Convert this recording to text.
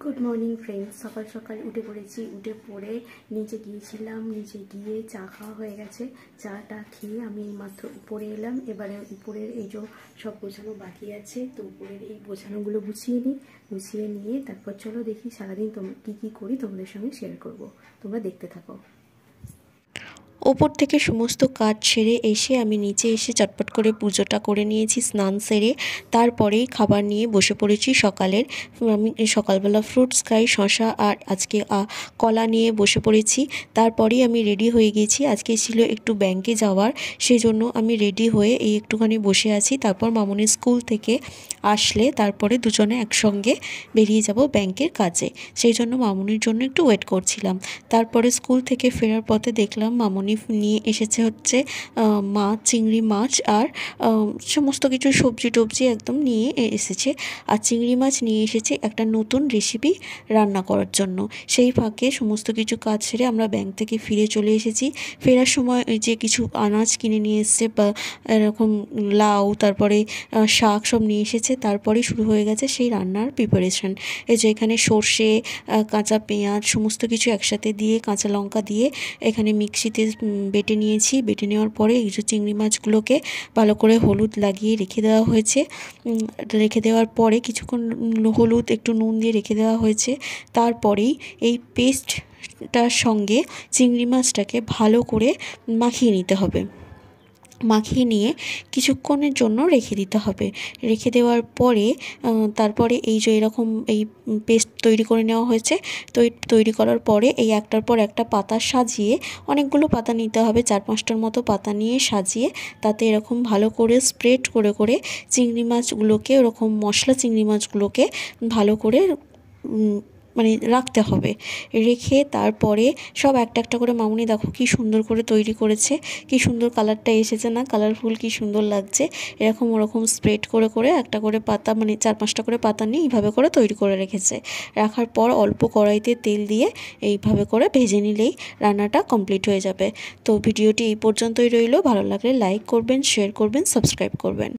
Good morning friends. সকাল সকাল উঠে পড়েছি। উঠে পড়ে নিচে গিয়েছিলাম। নিচে গিয়ে চা খাওয়া হয়ে গেছে। চাটা খেয়ে আমি মাত্র উপরে এলাম। এবারে উপরের এই যে সব গোছানো বাকি আছে, তো উপরের এই গোছানোগুলো গুছিয়ে নিই। গুছিয়ে নিয়ে তারপর চলো দেখি সারাদিন কী করি তোমাদের সঙ্গে শেয়ার করব। তোমরা দেখতে থাকো। ওপর থেকে সমস্ত কাজ সেরে এসে আমি নিচে এসে চটপট করে পুজোটা করে নিয়েছি স্নান সেরে। তারপরেই খাবার নিয়ে বসে পড়েছি সকালের। আমি সকালবেলা ফ্রুটস খাই, শশা আর আজকে কলা নিয়ে বসে পড়েছি। তারপরেই আমি রেডি হয়ে গেছি। আজকে ছিল একটু ব্যাংকে যাওয়ার, সেই জন্য আমি রেডি হয়ে এই একটুখানি বসে আছি। তারপর মামুনি স্কুল থেকে আসলে তারপরে দুজনে একসঙ্গে বেরিয়ে যাব ব্যাংকের কাজে। সেই জন্য মামুনির জন্য একটু ওয়েট করছিলাম। তারপরে স্কুল থেকে ফেরার পথে দেখলাম মামুনি নিয়ে এসেছে হচ্ছে মাছ, চিংড়ি মাছ আর সমস্ত কিছু সবজি টবজি একদম নিয়ে এসেছে। আর চিংড়ি মাছ নিয়ে এসেছে একটা নতুন রেসিপি রান্না করার জন্য। সেই ফাঁকে সমস্ত কিছু কাজ সেরে আমরা ব্যাংক থেকে ফিরে চলে এসেছি। ফেরার সময় ওই যে কিছু আনাজ কিনে নিয়ে এসছে, বা এরকম লাউ, তারপরে শাক সব নিয়ে এসেছে। তারপরেই শুরু হয়ে গেছে সেই রান্নার প্রিপারেশন। এই যে এখানে সর্ষে, কাঁচা পেঁয়াজ সমস্ত কিছু একসাথে দিয়ে, কাঁচা লঙ্কা দিয়ে এখানে মিক্সিতে বেটে নিয়েছি। বেটে নেওয়ার পরে এই যে চিংড়ি মাছগুলোকে ভালো করে হলুদ লাগিয়ে রেখে দেওয়া হয়েছে। রেখে দেওয়ার পরে কিছুক্ষণ হলুদ একটু নুন দিয়ে রেখে দেওয়া হয়েছে। তারপরেই এই পেস্টটার সঙ্গে চিংড়ি মাছটাকে ভালো করে মাখিয়ে নিতে হবে। মাখিয়ে নিয়ে কিছুক্ষণের জন্য রেখে দিতে হবে। রেখে দেওয়ার পরে তারপরে এই যে এরকম এই পেস্ট তৈরি করে নেওয়া হয়েছে। তৈরি করার পরে এই একটার পর একটা পাতা সাজিয়ে, অনেকগুলো পাতা নিতে হবে, 4-5টার মতো পাতা নিয়ে সাজিয়ে তাতে এরকম ভালো করে স্প্রেড করে করে চিংড়ি মাছগুলোকে, ওরকম মশলা চিংড়ি মাছগুলোকে ভালো করে মানে রাখতে হবে। রেখে তারপরে সব একটা একটা করে মামুনি দেখো কি সুন্দর করে তৈরি করেছে, কি সুন্দর কালারটা এসেছে না, কালারফুল কি সুন্দর লাগছে। এরকম ওরকম স্প্রেড করে করে একটা করে পাতা, মানে 4-5টা করে পাতা নিয়ে এইভাবে করে তৈরি করে রেখেছে। রাখার পর অল্প কড়াইতে তেল দিয়ে এইভাবে করে ভেজে নিলেই রান্নাটা কমপ্লিট হয়ে যাবে। তো ভিডিওটি এই পর্যন্তই রইল। ভালো লাগলে লাইক করবেন, শেয়ার করবেন, সাবস্ক্রাইব করবেন।